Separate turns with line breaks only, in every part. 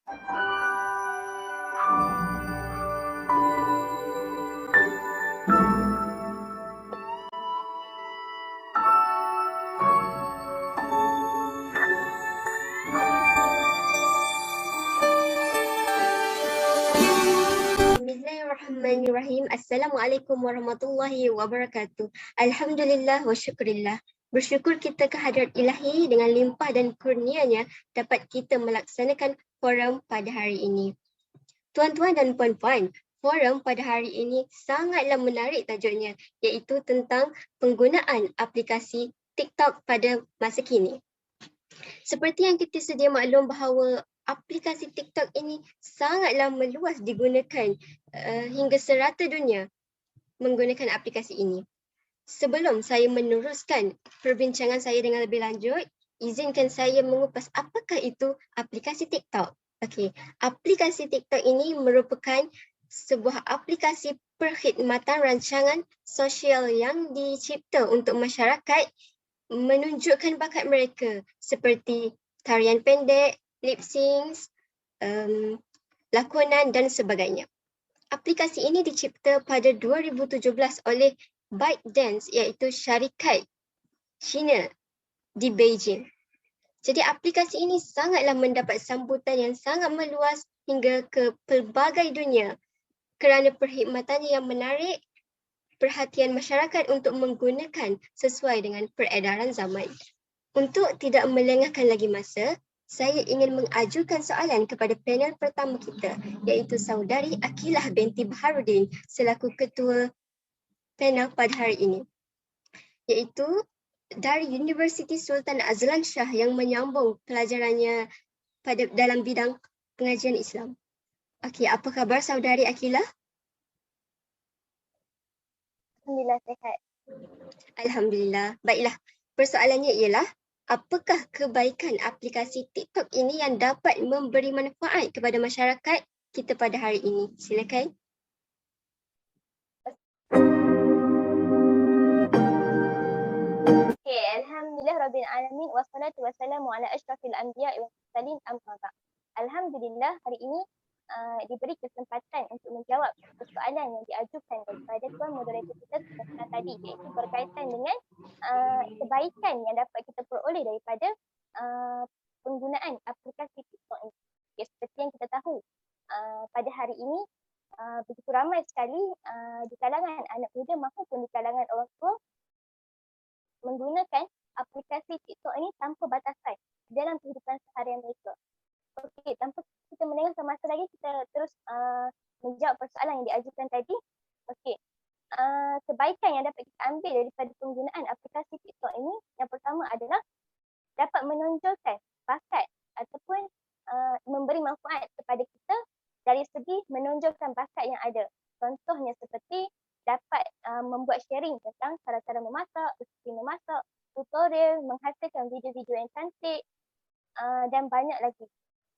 Bismillahirrahmanirrahim. Assalamualaikum warahmatullahi wabarakatuh. Alhamdulillah wa syukurillah. Bersyukur kita kehadrat ilahi dengan limpah dan kurnianya dapat kita melaksanakan forum pada hari ini. Tuan-tuan dan puan-puan, forum pada hari ini sangatlah menarik tajuknya, iaitu tentang penggunaan aplikasi TikTok pada masa kini. Seperti yang kita sedia maklum bahawa aplikasi TikTok ini sangatlah meluas digunakan hingga serata dunia menggunakan aplikasi ini. Sebelum saya meneruskan perbincangan saya dengan lebih lanjut, izinkan saya mengupas apakah itu aplikasi TikTok. Okey, aplikasi TikTok ini merupakan sebuah aplikasi perkhidmatan rancangan sosial yang dicipta untuk masyarakat menunjukkan bakat mereka seperti tarian pendek, lip sync, lakonan dan sebagainya. Aplikasi ini dicipta pada 2017 oleh ByteDance, iaitu syarikat China di Beijing. Jadi aplikasi ini sangatlah mendapat sambutan yang sangat meluas hingga ke pelbagai dunia kerana perkhidmatannya yang menarik perhatian masyarakat untuk menggunakan sesuai dengan peredaran zaman. Untuk tidak melengahkan lagi masa, saya ingin mengajukan soalan kepada panel pertama kita, iaitu saudari Akilah binti Baharudin selaku ketua panel pada hari ini, iaitu dari Universiti Sultan Azlan Shah yang menyambung pelajarannya dalam bidang pengajian Islam. Okey, apa khabar saudari Akilah?
Alhamdulillah sihat.
Alhamdulillah. Baiklah, persoalannya ialah apakah kebaikan aplikasi TikTok ini yang dapat memberi manfaat kepada masyarakat kita pada hari ini? Silakan.
Okay, Alhamdulillah Rabbil Alamin wassalatu wassalamu ala asyrafil anbiya wa mursalin amma ba'd. Alhamdulillah hari ini diberi kesempatan untuk menjawab soalan yang diajukan daripada tuan moderator kita sebentar tadi, iaitu berkaitan dengan kebaikan yang dapat kita peroleh daripada penggunaan aplikasi TikTok ini. Okay, seperti yang kita tahu, pada hari ini begitu ramai sekali di kalangan anak muda maupun di kalangan orang tua menggunakan aplikasi TikTok ini tanpa batasan dalam kehidupan seharian mereka. Okey, tanpa kita melengahkan masa lagi, kita terus menjawab persoalan yang diajukan tadi. Okey, kebaikan yang dapat kita ambil daripada penggunaan aplikasi TikTok ini, yang pertama adalah dapat menonjolkan bakat ataupun memberi manfaat kepada kita dari segi menonjolkan bakat yang ada. Contohnya seperti dapat membuat sharing tentang cara-cara memasak, resipi memasak, tutorial, menghasilkan video-video yang cantik dan banyak lagi.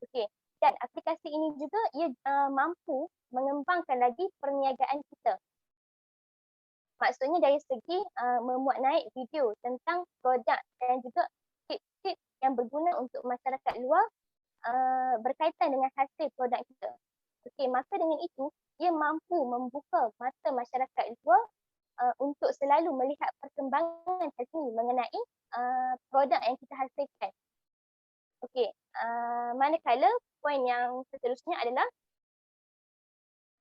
Okey, dan aplikasi ini juga ia mampu mengembangkan lagi perniagaan kita. Maksudnya dari segi memuat naik video tentang produk dan juga tip-tip yang berguna untuk masyarakat luar berkaitan dengan hasil produk kita. Okey, maka dengan itu ia mampu membuka mata masyarakat luar untuk selalu melihat perkembangan terkini mengenai produk yang kita hasilkan. Okey, manakala poin yang seterusnya adalah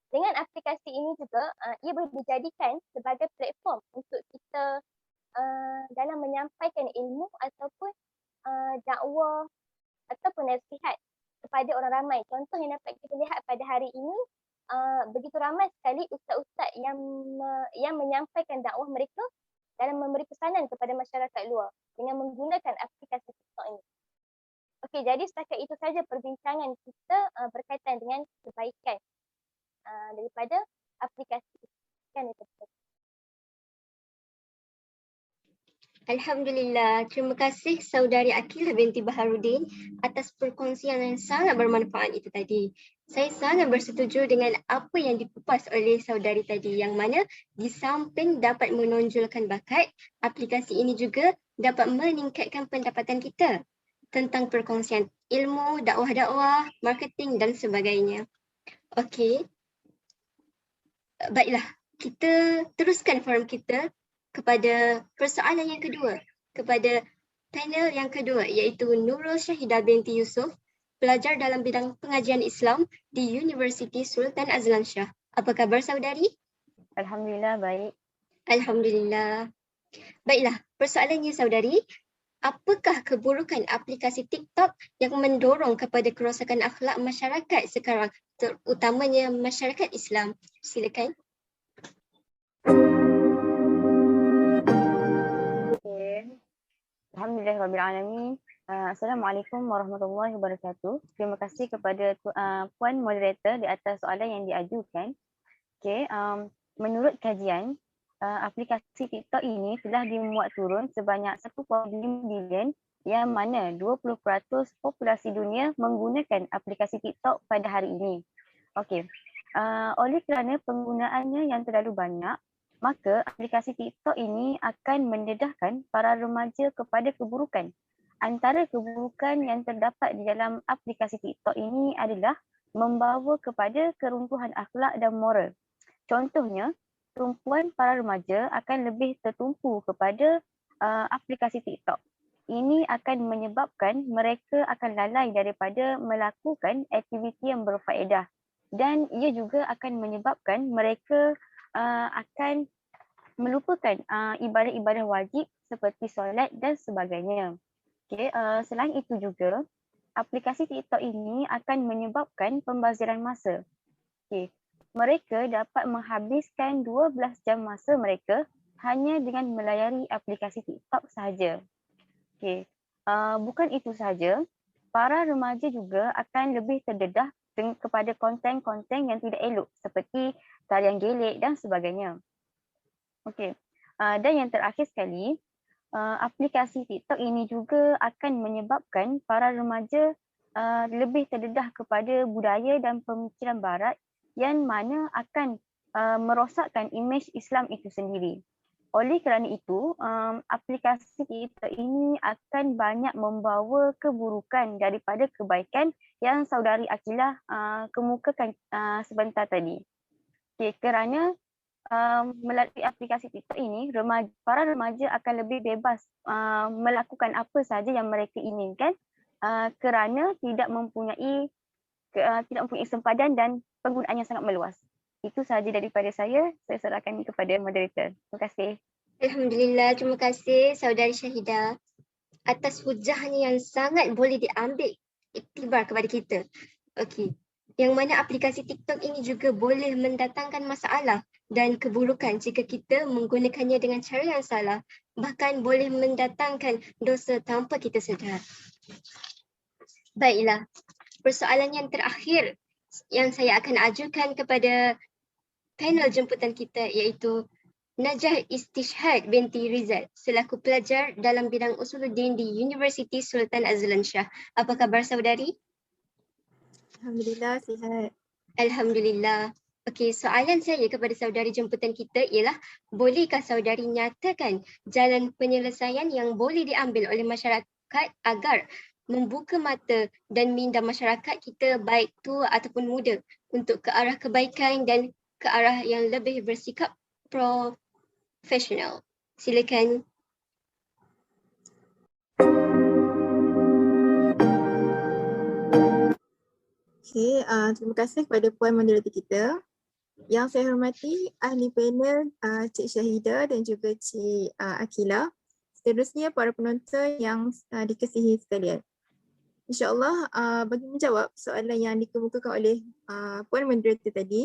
dengan aplikasi ini juga ia boleh dijadikan sebagai platform untuk kita dalam menyampaikan ilmu ataupun dakwah ataupun nasihat kepada orang ramai. Contoh yang dapat kita lihat pada hari ini, begitu ramai sekali ustaz-ustaz yang menyampaikan dakwah mereka dalam memberi pesanan kepada masyarakat luar dengan menggunakan aplikasi TikTok ini. Okey, jadi setakat itu saja perbincangan kita berkaitan dengan kebaikan daripada aplikasi itu.
Alhamdulillah, terima kasih saudari Akilah binti Baharudin atas perkongsian yang sangat bermanfaat itu tadi. Saya sangat bersetuju dengan apa yang dikupas oleh saudari tadi, yang mana di samping dapat menonjolkan bakat, aplikasi ini juga dapat meningkatkan pendapatan kita. tentang perkongsian ilmu, dakwah-dakwah, marketing dan sebagainya. Okey. Baiklah, kita teruskan forum kita kepada persoalan yang kedua, kepada panel yang kedua iaitu Nurul Syahidah binti Yusof, pelajar dalam bidang pengajian Islam di Universiti Sultan Azlan Shah. Apa khabar saudari?
Alhamdulillah baik.
Alhamdulillah. Baiklah, persoalannya saudari, apakah keburukan aplikasi TikTok yang mendorong kepada kerosakan akhlak masyarakat sekarang, terutamanya masyarakat Islam? Silakan.
Okay. Alhamdulillahirrahmanirrahim. Assalamualaikum warahmatullahi wabarakatuh. Terima kasih kepada Puan Moderator di atas soalan yang diajukan. Okay, menurut kajian, aplikasi TikTok ini telah dimuat turun sebanyak 1.5 bilion yang mana 20% populasi dunia menggunakan aplikasi TikTok pada hari ini. Okay, oleh kerana penggunaannya yang terlalu banyak, maka aplikasi TikTok ini akan mendedahkan para remaja kepada keburukan. Antara keburukan yang terdapat di dalam aplikasi TikTok ini adalah membawa kepada keruntuhan akhlak dan moral. Contohnya, tumpuan para remaja akan lebih tertumpu kepada aplikasi TikTok. Ini akan menyebabkan mereka akan lalai daripada melakukan aktiviti yang berfaedah dan ia juga akan menyebabkan mereka akan melupakan ibadah-ibadah wajib seperti solat dan sebagainya. Okay, selain itu juga, aplikasi TikTok ini akan menyebabkan pembaziran masa. Okay, mereka dapat menghabiskan 12 jam masa mereka hanya dengan melayari aplikasi TikTok sahaja. Okay. Bukan itu sahaja, para remaja juga akan lebih terdedah kepada konten-konten yang tidak elok seperti tarian gelik dan sebagainya. Okay. Dan yang terakhir sekali, aplikasi TikTok ini juga akan menyebabkan para remaja lebih terdedah kepada budaya dan pemikiran barat yang mana akan merosakkan imej Islam itu sendiri. Oleh kerana itu, aplikasi TikTok ini akan banyak membawa keburukan daripada kebaikan yang saudari Akilah kemukakan sebentar tadi. Okay, kerana melalui aplikasi TikTok ini, para remaja akan lebih bebas melakukan apa sahaja yang mereka inginkan kerana tidak mempunyai sempadan dan penggunaannya sangat meluas. Itu sahaja daripada saya serahkan kepada moderator. Terima kasih.
Alhamdulillah, terima kasih saudari Syahidah atas hujahnya yang sangat boleh diambil iktibar kepada kita. Okey. Yang mana aplikasi TikTok ini juga boleh mendatangkan masalah dan keburukan jika kita menggunakannya dengan cara yang salah. Bahkan boleh mendatangkan dosa tanpa kita sedar. Baiklah, persoalan yang terakhir yang saya akan ajukan kepada panel jemputan kita iaitu Najah Istishhad binti Rizal selaku pelajar dalam bidang Usuluddin di Universiti Sultan Azlan Shah. Apa khabar saudari?
Alhamdulillah, sihat.
Alhamdulillah. Okey, soalan saya kepada saudari jemputan kita ialah bolehkah saudari nyatakan jalan penyelesaian yang boleh diambil oleh masyarakat agar membuka mata dan minda masyarakat kita baik tua ataupun muda untuk ke arah kebaikan dan ke arah yang lebih bersikap profesional. Silakan.
Okay, terima kasih kepada Puan Moderator kita. Yang saya hormati ahli panel Cik Syahidah dan juga Cik Akilah. Seterusnya para penonton yang dikasihi sekalian. InsyaAllah bagi menjawab soalan yang dikemukakan oleh Puan Moderator tadi,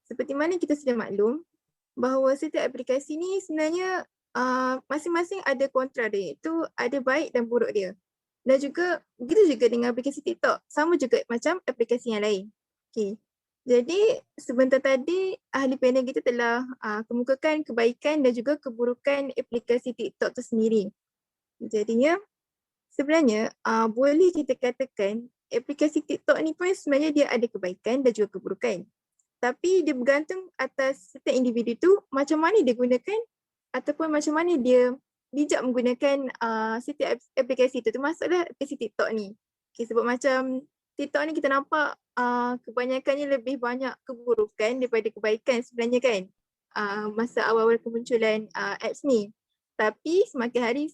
seperti mana kita sudah maklum bahawa setiap aplikasi ni sebenarnya masing-masing ada kontra dia, itu ada baik dan buruk dia. Dan juga begitu juga dengan aplikasi TikTok, sama juga macam aplikasi yang lain. Okay. Jadi sebentar tadi ahli panel kita telah kemukakan kebaikan dan juga keburukan aplikasi TikTok itu sendiri. Jadinya sebenarnya boleh kita katakan aplikasi TikTok ni pun sebenarnya dia ada kebaikan dan juga keburukan. Tapi dia bergantung atas setiap individu tu macam mana dia gunakan ataupun macam mana dia bijak menggunakan setiap aplikasi tu, termasuklah aplikasi TikTok ni. Okay, sebab macam TikTok ni kita nampak kebanyakannya lebih banyak keburukan daripada kebaikan sebenarnya kan, masa awal-awal kemunculan apps ni. Tapi semakin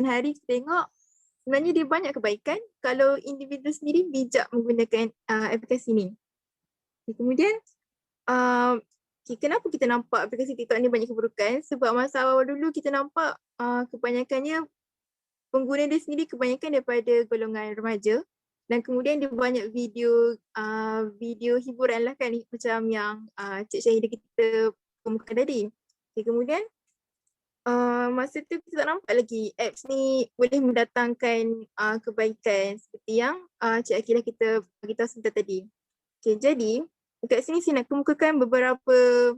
hari kita tengok sebenarnya dia banyak kebaikan kalau individu sendiri bijak menggunakan aplikasi ni. Kemudian kenapa kita nampak aplikasi TikTok ni banyak keburukan? Sebab masa awal dulu kita nampak kebanyakannya pengguna dia sendiri kebanyakan daripada golongan remaja, dan kemudian dia banyak video hiburan lah kan, macam yang Cik Syahidah kita kemukakan tadi. Kemudian masa tu kita tak nampak lagi apps ni boleh mendatangkan kebaikan seperti yang Cik Akilah kita beritahu sebentar tadi. Jadi dekat sini saya nak kemukakan beberapa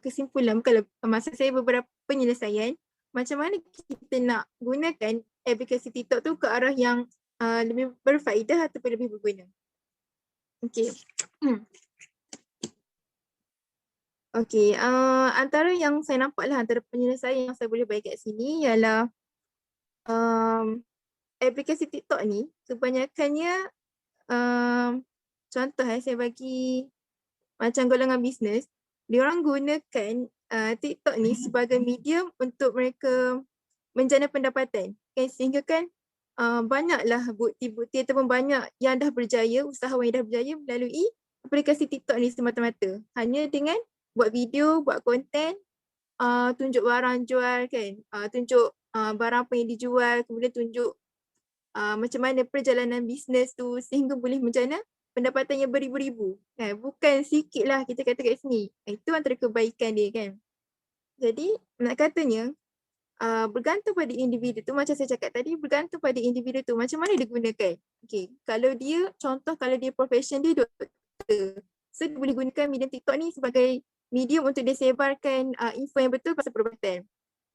kesimpulan, bukanlah maksud saya beberapa penyelesaian macam mana kita nak gunakan aplikasi TikTok tu ke arah yang lebih berfaedah ataupun lebih berguna. Antara yang saya nampak lah, antara penyelesaian yang saya boleh bagi kat sini ialah aplikasi TikTok ni kebanyakannya contoh saya bagi macam golongan bisnes, diorang gunakan TikTok ni sebagai medium untuk mereka menjana pendapatan. Sehingga kan banyaklah bukti-bukti ataupun banyak yang dah berjaya, usahawan yang dah berjaya melalui aplikasi TikTok ni semata-mata. Hanya dengan buat video, buat konten, tunjuk barang jual kan, tunjuk barang apa yang dijual, kemudian tunjuk macam mana perjalanan bisnes tu sehingga boleh menjana pendapatan yang beribu-ribu. Bukan sikit lah kita kata kat sini. Itu antara kebaikan dia kan. Jadi nak katanya bergantung pada individu tu, macam saya cakap tadi, bergantung pada individu tu macam mana dia gunakan. Kalau dia, contoh kalau dia profession dia doktor, so dia boleh gunakan medium TikTok ni sebagai medium untuk dia sebarkan info yang betul pasal perubatan.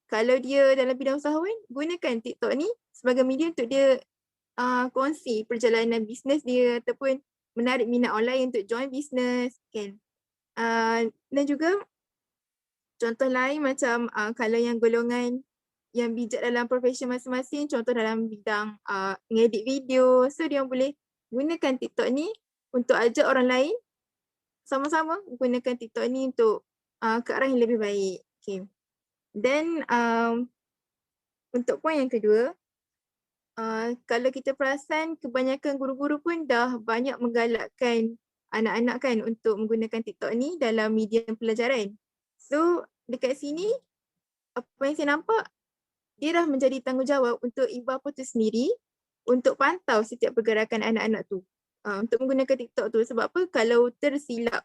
Kalau dia dalam bidang usahawan, gunakan TikTok ni sebagai medium untuk dia kongsi perjalanan bisnes dia ataupun menarik minat orang lain untuk join bisnes kan. Dan juga contoh lain macam kalau yang golongan yang bijak dalam profession masing-masing, contoh dalam bidang ngedit video, so dia boleh gunakan TikTok ni untuk ajak orang lain sama-sama gunakan TikTok ni untuk ke arah yang lebih baik. Dan untuk poin yang kedua, kalau kita perasan kebanyakan guru-guru pun dah banyak menggalakkan anak-anak kan untuk menggunakan TikTok ni dalam medium pelajaran. So dekat sini apa yang saya nampak, dia dah menjadi tanggungjawab untuk ibu bapa tu sendiri untuk pantau setiap pergerakan anak-anak tu untuk menggunakan TikTok tu. Sebab apa? Kalau tersilap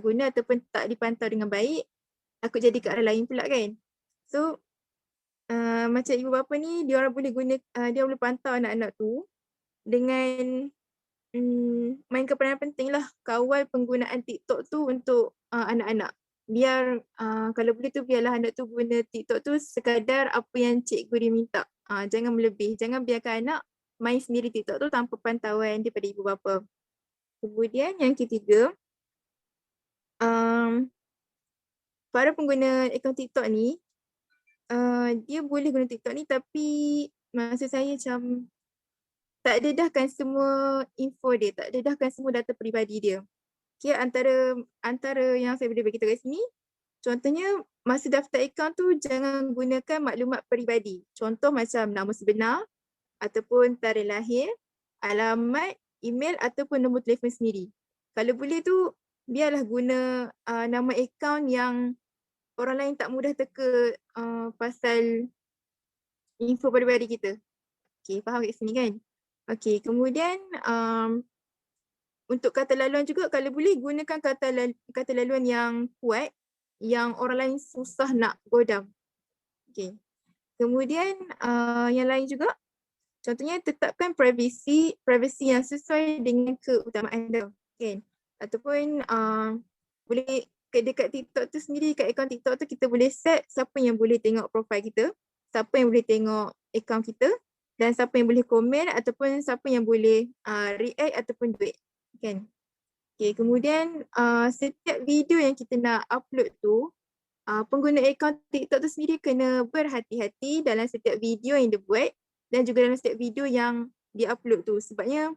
guna ataupun tak dipantau dengan baik, takut jadi ke arah lain pula kan. So macam ibu bapa ni, dia orang boleh dia boleh pantau anak-anak tu dengan mainkan peranan penting lah, kawal penggunaan TikTok tu untuk anak-anak. Biar kalau boleh tu biarlah anak tu guna TikTok tu sekadar apa yang cikgu dia minta. Jangan melebih, jangan biarkan anak main sendiri TikTok tu tanpa pantauan daripada ibu bapa. Kemudian yang ketiga, para pengguna akaun TikTok ni, dia boleh guna TikTok ni tapi maksud saya macam tak dedahkan semua info dia, tak dedahkan semua data peribadi dia. Antara yang saya boleh beritahu kat sini, contohnya masa daftar akaun tu jangan gunakan maklumat peribadi. Contoh macam nama sebenar ataupun tarikh lahir, alamat, email ataupun nombor telefon sendiri. Kalau boleh tu biarlah guna nama akaun yang orang lain tak mudah teka pasal info peribadi kita. Faham kat sini kan? Kemudian untuk kata laluan juga, kalau boleh gunakan kata laluan yang kuat, yang orang lain susah nak godam. Kemudian yang lain juga, contohnya tetapkan privacy yang sesuai dengan keutamaan anda. Ataupun boleh dekat TikTok tu sendiri, kat akaun TikTok tu kita boleh set siapa yang boleh tengok profil kita, siapa yang boleh tengok akaun kita, dan siapa yang boleh komen ataupun siapa yang boleh react ataupun duit. Kemudian setiap video yang kita nak upload tu, pengguna akaun TikTok tu sendiri kena berhati-hati dalam setiap video yang dia buat dan juga dalam setiap video yang dia upload tu. Sebabnya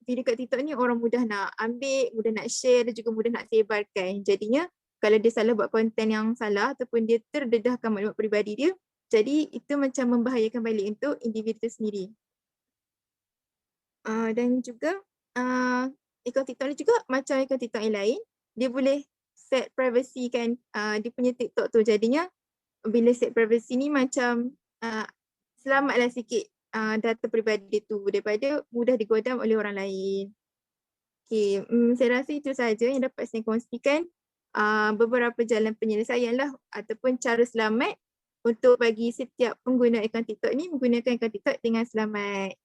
video kat TikTok ni orang mudah nak ambil, mudah nak share dan juga mudah nak sebarkan. Jadinya kalau dia salah buat konten yang salah ataupun dia terdedahkan maklumat peribadi dia, jadi itu macam membahayakan balik untuk individu sendiri. Dan juga akaun TikTok ni juga macam akaun TikTok yang lain, dia boleh set privacy kan dia punya TikTok tu. Jadinya bila set privacy ni macam selamatlah sikit data peribadi tu daripada mudah digodam oleh orang lain. Okay, saya rasa itu sahaja yang dapat saya kongsikan. Beberapa jalan penyelesaian lah ataupun cara selamat untuk bagi setiap pengguna akaun TikTok ni menggunakan akaun TikTok dengan selamat.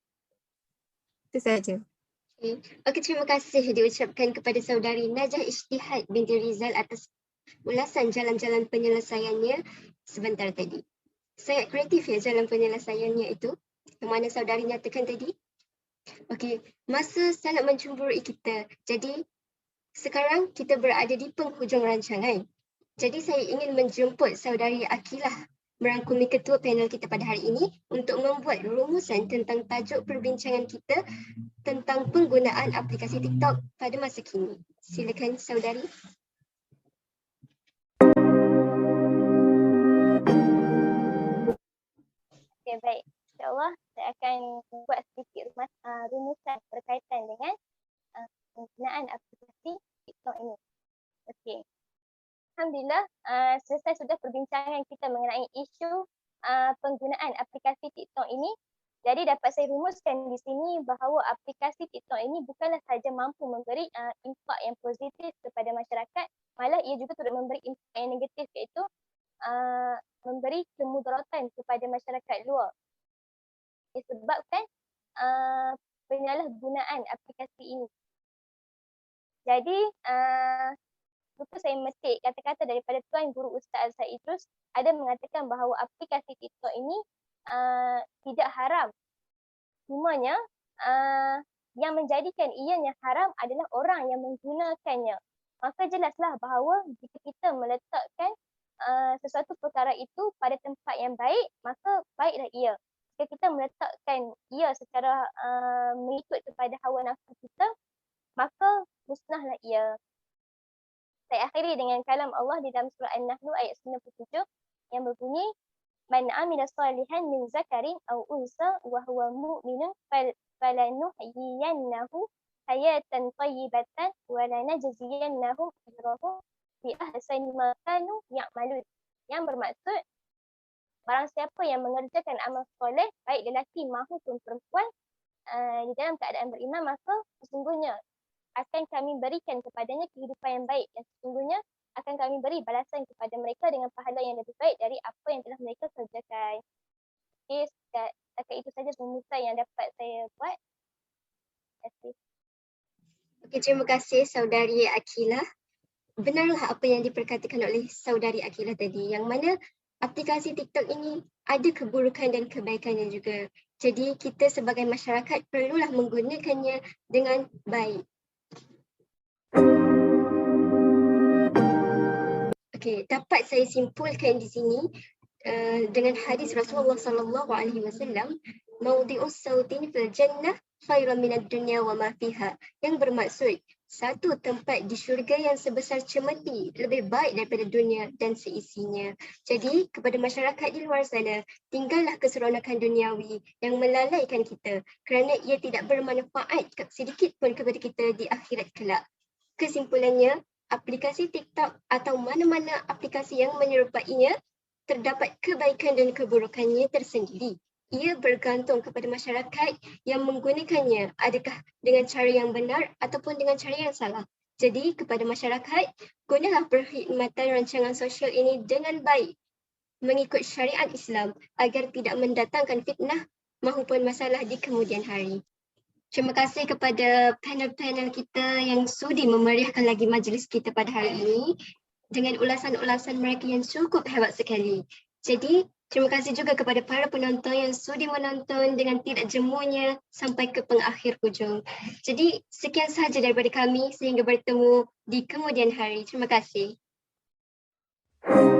Itu sahaja.
Okey, terima kasih diucapkan kepada saudari Najah Ijtihad binti Rizal atas ulasan jalan-jalan penyelesaiannya sebentar tadi. Sangat kreatif ya jalan penyelesaiannya itu yang mana saudari nyatakan tadi. Okey, masa sangat mencemburui kita. Jadi sekarang kita berada di penghujung rancangan. Jadi saya ingin menjemput saudari Akilah merangkumi ketua panel kita pada hari ini untuk membuat rumusan tentang tajuk perbincangan kita tentang penggunaan aplikasi TikTok pada masa kini. Silakan saudari.
Okay, baik. InsyaAllah saya akan buat sedikit rumusan berkaitan dengan penggunaan aplikasi TikTok ini. Okey. Alhamdulillah, selesai sudah perbincangan kita mengenai isu penggunaan aplikasi TikTok ini. Jadi dapat saya rumuskan di sini bahawa aplikasi TikTok ini bukanlah sahaja mampu memberi impak yang positif kepada masyarakat, malah ia juga turut memberi impak yang negatif, iaitu memberi kemudaratan kepada masyarakat luar. Disebabkan penyalahgunaan aplikasi ini. Jadi, lupa saya metik kata-kata daripada Tuan Guru Ustaz Azhar Idrus ada mengatakan bahawa aplikasi TikTok ini tidak haram. Cumanya yang menjadikan ianya haram adalah orang yang menggunakannya. Maka jelaslah bahawa jika kita meletakkan sesuatu perkara itu pada tempat yang baik, maka baiklah ia. Jika kita meletakkan ia secara mengikut kepada hawa nafsu kita, maka musnahlah ia. Saya akhiri dengan kalam Allah di dalam surah An-Nahl ayat 97 yang berbunyi, Man amila salihan min zakarin aw unsa wa huwa mu'minun falanuhyiyannahu hayatan tayyibatan wa lanajziyannahum ajrahum bi ahsani ma kanu ya'malun. Yang bermaksud, barang siapa yang mengerjakan amal soleh, baik lelaki maupun perempuan, di dalam keadaan beriman, maka sesungguhnya akan kami berikan kepadanya kehidupan yang baik dan sesungguhnya akan kami beri balasan kepada mereka dengan pahala yang lebih baik dari apa yang telah mereka kerjakan. Okey, setakat itu saja rumusan yang dapat saya buat. Terima kasih.
Okey, terima kasih saudari Akilah. Benarlah apa yang diperkatakan oleh saudari Akilah tadi, yang mana aplikasi TikTok ini ada keburukan dan kebaikannya juga. Jadi kita sebagai masyarakat perlulah menggunakannya dengan baik. Okey, dapat saya simpulkan di sini dengan hadis Rasulullah sallallahu alaihi wasallam, mawdi'us sautin fil jannah khairan minad dunya wa ma fiha, yang bermaksud satu tempat di syurga yang sebesar cemeti lebih baik daripada dunia dan seisinya. Jadi kepada masyarakat di luar sana, tinggallah keseronokan duniawi yang melalaikan kita kerana ia tidak bermanfaat sedikit pun kepada kita di akhirat kelak. Kesimpulannya, aplikasi TikTok atau mana-mana aplikasi yang menyerupainya terdapat kebaikan dan keburukannya tersendiri. Ia bergantung kepada masyarakat yang menggunakannya, adakah dengan cara yang benar ataupun dengan cara yang salah. Jadi kepada masyarakat, gunalah perkhidmatan rancangan sosial ini dengan baik mengikut syariat Islam agar tidak mendatangkan fitnah maupun masalah di kemudian hari. Terima kasih kepada panel-panel kita yang sudi memeriahkan lagi majlis kita pada hari ini dengan ulasan-ulasan mereka yang cukup hebat sekali. Jadi, terima kasih juga kepada para penonton yang sudi menonton dengan tidak jemunya sampai ke pengakhir hujung. Jadi, sekian sahaja daripada kami sehingga bertemu di kemudian hari. Terima kasih. you.